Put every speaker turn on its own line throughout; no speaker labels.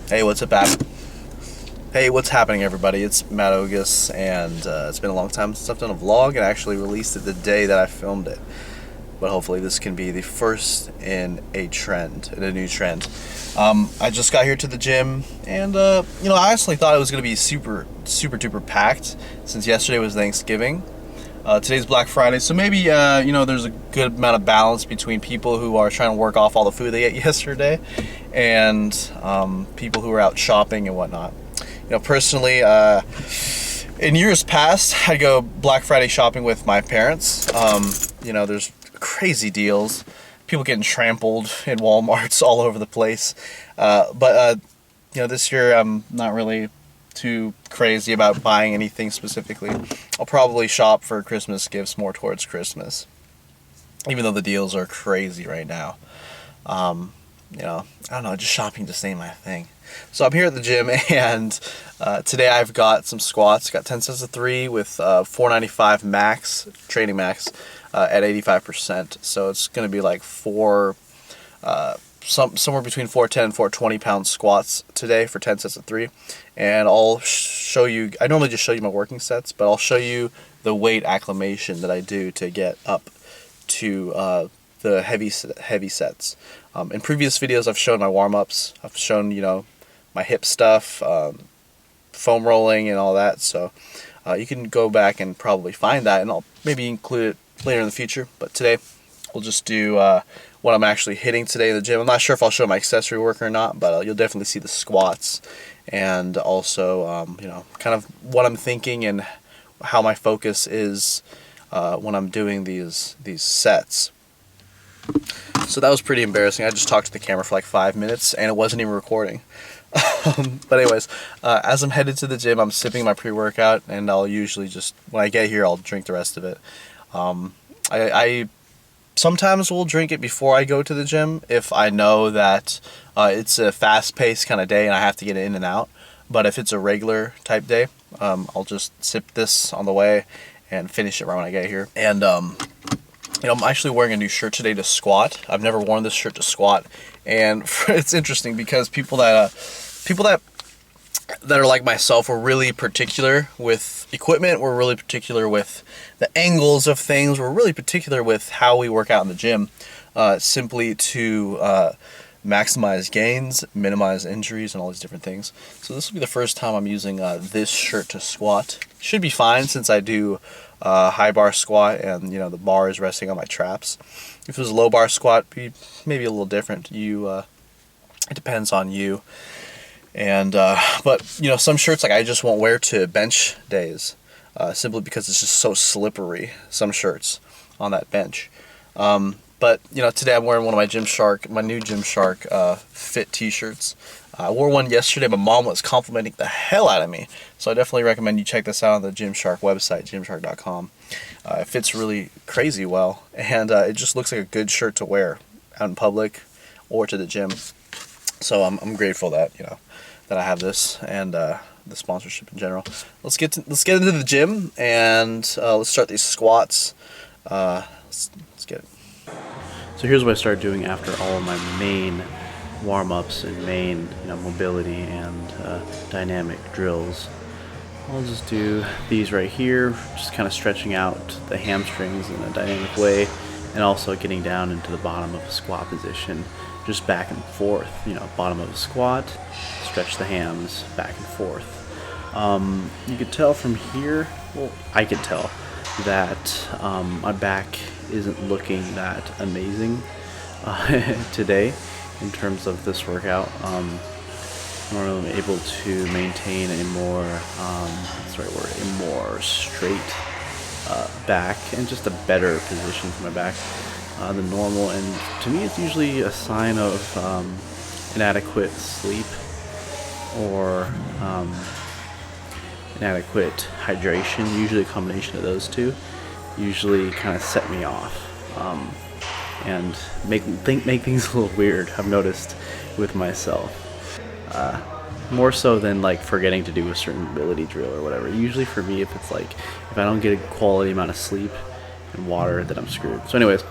Hey, what's up, app? Hey, what's happening, everybody? It's Matt Ogus, and it's been a long time since I've done a vlog, and I actually released it the day that I filmed it. But hopefully this can be the first in a new trend. I just got here to the gym, and I honestly thought it was going to be super duper packed since yesterday was Thanksgiving. Today's Black Friday, so maybe there's a good amount of balance between people who are trying to work off all the food they ate yesterday and people who are out shopping and whatnot. Personally, in years past, I'd go Black Friday shopping with my parents. There's crazy deals, people getting trampled in Walmarts all over the place. But this year I'm not really too crazy about buying anything specifically. I'll probably shop for Christmas gifts more towards Christmas, even though the deals are crazy right now. I don't know, just shopping just ain't my thing. So I'm here at the gym, and today I've got some squats. Got 10 sets of 3 with 495 max, training max, at 85%. So it's going to be like somewhere between 410 and 420 pound squats today for 10 sets of 3. And I'll show you, I normally just show you my working sets, but I'll show you the weight acclimation that I do to get up to the heavy sets. In previous videos I've shown my warm-ups, I've shown my hip stuff, foam rolling and all that, so you can go back and probably find that, and I'll maybe include it later in the future. But today we'll just do what I'm actually hitting today in the gym. I'm not sure if I'll show my accessory work or not, but you'll definitely see the squats, and also kind of what I'm thinking and how my focus is when I'm doing these sets. So that was pretty embarrassing. I just talked to the camera for like 5 minutes and it wasn't even recording. But anyways, as I'm headed to the gym, I'm sipping my pre-workout, and I'll usually just, when I get here, I'll drink the rest of it. I sometimes will drink it before I go to the gym if I know that it's a fast-paced kind of day and I have to get in and out. But if it's a regular type day, I'll just sip this on the way and finish it right when I get here. And I'm actually wearing a new shirt today to squat. I've never worn this shirt to squat, and it's interesting because people that are like myself were really particular with equipment. We're really particular with the angles of things. We're really particular with how we work out in the gym, simply to maximize gains, minimize injuries, and all these different things. So this will be the first time I'm using this shirt to squat. Should be fine since I do high bar squat, and the bar is resting on my traps. If it was a low bar squat, it'd be maybe a little different. It depends on you. And but some shirts, like, I just won't wear to bench days, simply because it's just so slippery, some shirts on that bench. But today I'm wearing one of my new Gymshark fit t-shirts. I wore one yesterday. My mom was complimenting the hell out of me, so I definitely recommend you check this out on the Gymshark website, gymshark.com. It fits really crazy well, and it just looks like a good shirt to wear out in public or to the gym. So I'm grateful that that I have this, and the sponsorship in general. Let's get into the gym, and let's start these squats. Let's get it. So here's what I started doing after all of my main warm-ups and main mobility and dynamic drills. I'll just do these right here, just kind of stretching out the hamstrings in a dynamic way, and also getting down into the bottom of a squat position, just back and forth. Bottom of a squat, stretch the hams, back and forth. You could tell from here, well, I could tell that my back isn't looking that amazing today in terms of this workout. I'm really able to maintain a more, a more straight back, and just a better position for my back than normal. And to me, it's usually a sign of inadequate sleep or inadequate hydration. Usually a combination of those two usually kind of set me off and make things a little weird, I've noticed with myself. More so than like forgetting to do a certain mobility drill or whatever. Usually for me, if I don't get a quality amount of sleep and water, then I'm screwed. So anyways,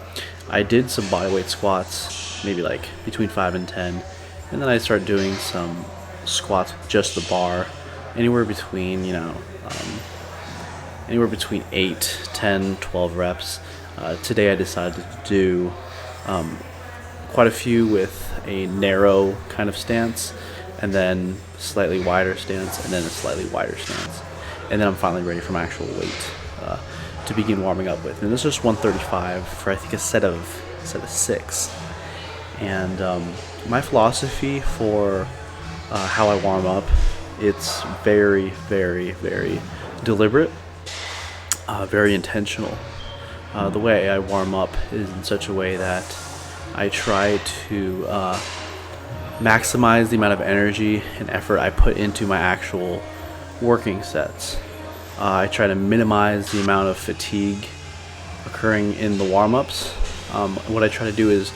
I did some bodyweight squats, maybe like between 5 and 10, and then I started doing some
squats with just the bar, anywhere between, anywhere between 8, 10, 12 reps. Today I decided to do quite a few with a narrow kind of stance, and then slightly wider stance, and then a slightly wider stance. And then I'm finally ready for my actual weight to begin warming up with. And this is just 135 for, I think, a set of 6. And my philosophy for how I warm up, it's very, very, very deliberate, very intentional. The way I warm up is in such a way that I try to maximize the amount of energy and effort I put into my actual working sets. I try to minimize the amount of fatigue occurring in the warm-ups. What I try to do is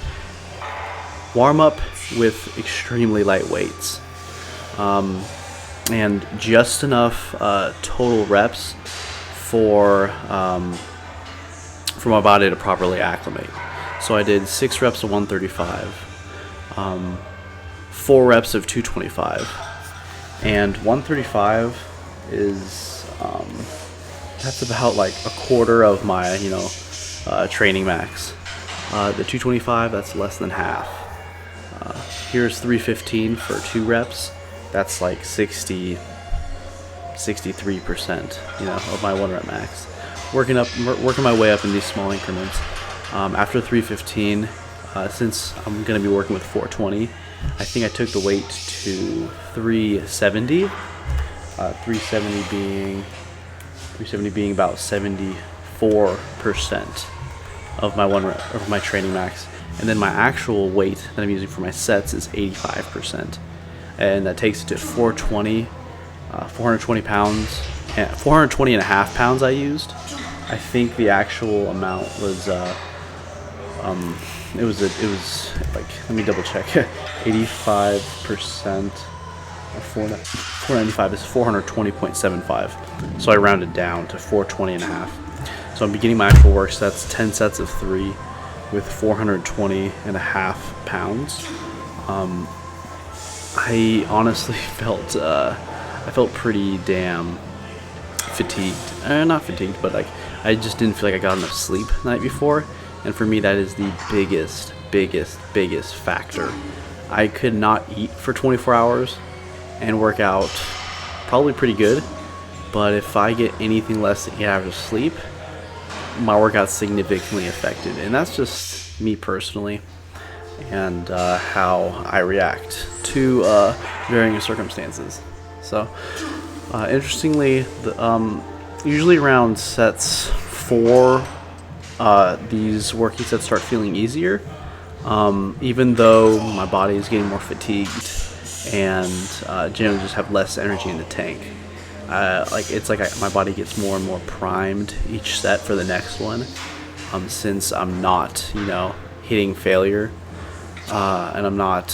warm up with extremely light weights, and just enough total reps for my body to properly acclimate. So I did 6 reps of 135, 4 reps of 225, and 135 is that's about like a quarter of my training max. The 225, that's less than half. Here's 315 for 2 reps. That's like 63% of my 1 rep max. Working my way up in these small increments. After 315, since I'm going to be working with 420, I think I took the weight to 370. 370 being about 74% of my 1 rep of my training max. And then my actual weight that I'm using for my sets is 85%, and that takes it to 420 pounds, 420 and a half pounds I used. I think the actual amount was it was like, let me double check. 85% of 495 is 420.75. So I rounded down to 420 and a half. So I'm beginning my actual work sets, 10 sets of 3 with 420 and a half pounds. I honestly felt pretty damn fatigued. Not fatigued, but like I just didn't feel like I got enough sleep the night before. And for me, that is the biggest factor. I could not eat for 24 hours and work out probably pretty good, but if I get anything less than 8 hours of sleep, my workout's significantly affected. And that's just me personally, and how I react to varying circumstances. So interestingly, usually around sets 4, these working sets start feeling easier, even though my body is getting more fatigued and generally just have less energy in the tank. It's like my body gets more and more primed each set for the next one, since I'm not hitting failure, and I'm not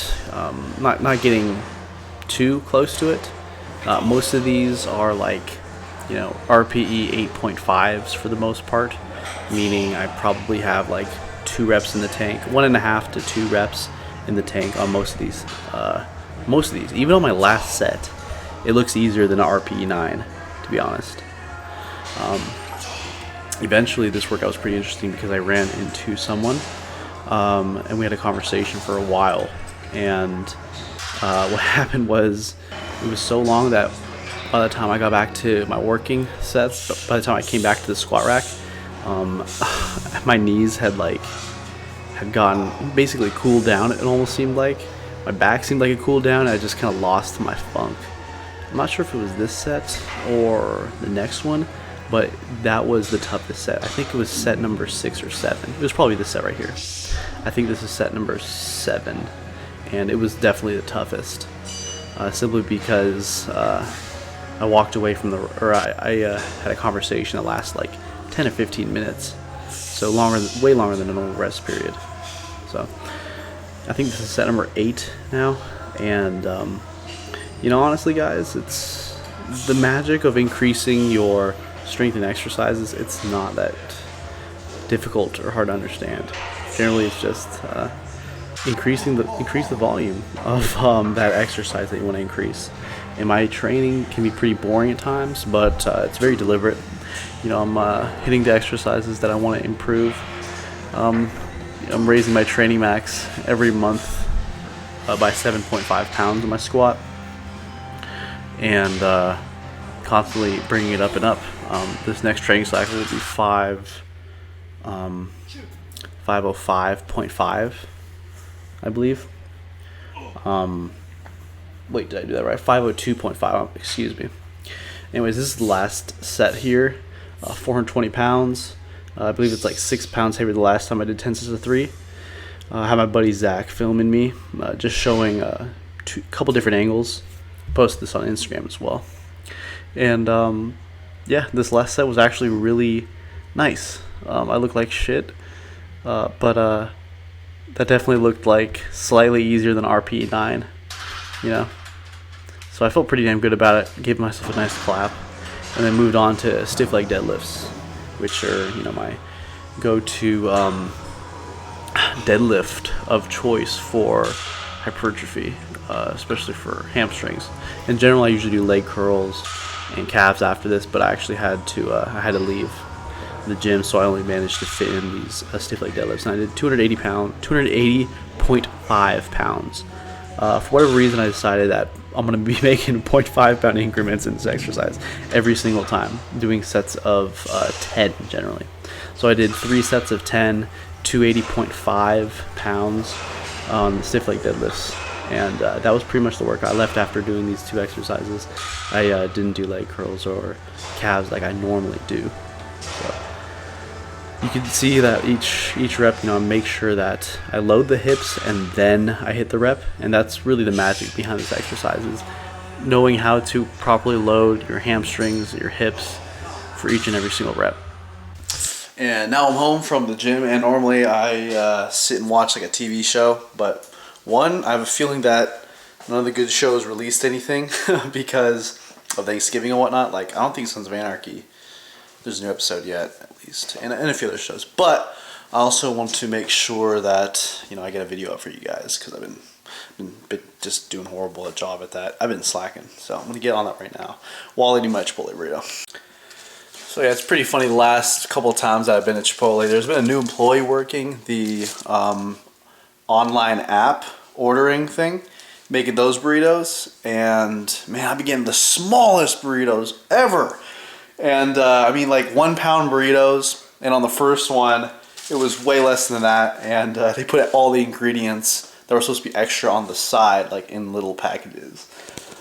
getting too close to it. Most of these are like RPE 8.5s for the most part, meaning I probably have like 2 reps in the tank, 1.5 to 2 reps in the tank on most of these. Even on my last set, it looks easier than an RPE 9, to be honest. Eventually, this workout was pretty interesting because I ran into someone, and we had a conversation for a while. And what happened was, it was so long that by the time I got back to my working sets, by the time I came back to the squat rack, my knees had gotten basically cooled down. It almost seemed like my back seemed like it cooled down, and I just kind of lost my funk. I'm not sure if it was this set or the next one, but that was the toughest set. I think it was set number 6 or 7. It was probably this set right here. I think this is set number 7, and it was definitely the toughest, simply because I walked away from I had a conversation that lasted like 10 or 15 minutes, so way longer than a normal rest period. So I think this is set number 8 now, and honestly, guys, it's the magic of increasing your strength and exercises. It's not that difficult or hard to understand. Generally, it's just increase the volume of that exercise that you want to increase. And my training can be pretty boring at times, but it's very deliberate. You know, I'm hitting the exercises that I want to improve. I'm raising my training max every month by 7.5 pounds in my squat, and constantly bringing it up and up. This next training cycle will be 505.5, I believe. Wait, did I do that right? 502.5, excuse me. Anyways, this is the last set here. 420 pounds. I believe it's like 6 pounds heavier the last time I did 10 sets of 3. I have my buddy Zach filming me, just showing a couple different angles. Post this on Instagram as well. And yeah, this last set was actually really nice. I look like shit, but that definitely looked like slightly easier than RPE 9, you know. So I felt pretty damn good about it. Gave myself a nice clap, and then moved on to stiff leg deadlifts, which are, you know, my go-to deadlift of choice for hypertrophy, especially for hamstrings. In general, I usually do leg curls and calves after this, but I actually had to leave the gym, so I only managed to fit in these stiff leg deadlifts. And I did 280.5 pounds. For whatever reason, I decided that I'm going to be making 0.5 pound increments in this exercise every single time, doing sets of 10 generally. So I did 3 sets of 10, 280.5 pounds on the stiff leg deadlifts, and that was pretty much the workout. I left after doing these 2 exercises. I didn't do leg curls or calves like I normally do. So you can see that each rep, you know, I make sure that I load the hips and then I hit the rep, and that's really the magic behind this exercise, is knowing how to properly load your hamstrings, your hips for each and every single rep. And now I'm home from the gym, and normally I sit and watch like a TV show, but I have a feeling that none of the good shows released anything because of Thanksgiving and whatnot. Like, I don't think Sons of Anarchy, there's a new episode yet, at least, and a few other shows. But I also want to make sure that, you know, I get a video up for you guys, because I've been just doing horrible at job at that. I've been slacking, so I'm gonna get on that right now while I do my Chipotle burrito. So yeah, it's pretty funny. The last couple of times that I've been at Chipotle, there's been a new employee working the online app ordering thing, making those burritos, and man, I've been getting the smallest burritos ever. And I mean, like 1 pound burritos, and on the first one it was way less than that, and they put all the ingredients that were supposed to be extra on the side, like in little packages.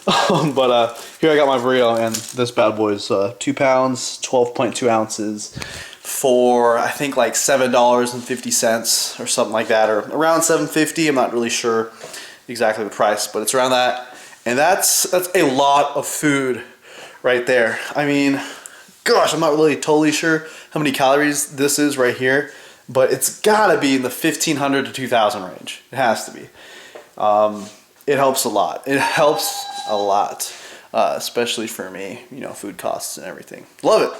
But here I got my burrito, and this bad boy is 2 pounds, 12.2 ounces for I think like $7.50 or something like that, or around $7.50. I'm not really sure exactly the price, but it's around that, and that's a lot of food right there. I mean, gosh, I'm not really totally sure how many calories this is right here, but it's gotta be in the 1,500 to 2,000 range. It has to be. It helps a lot. It helps a lot, especially for me, you know, food costs and everything. Love it.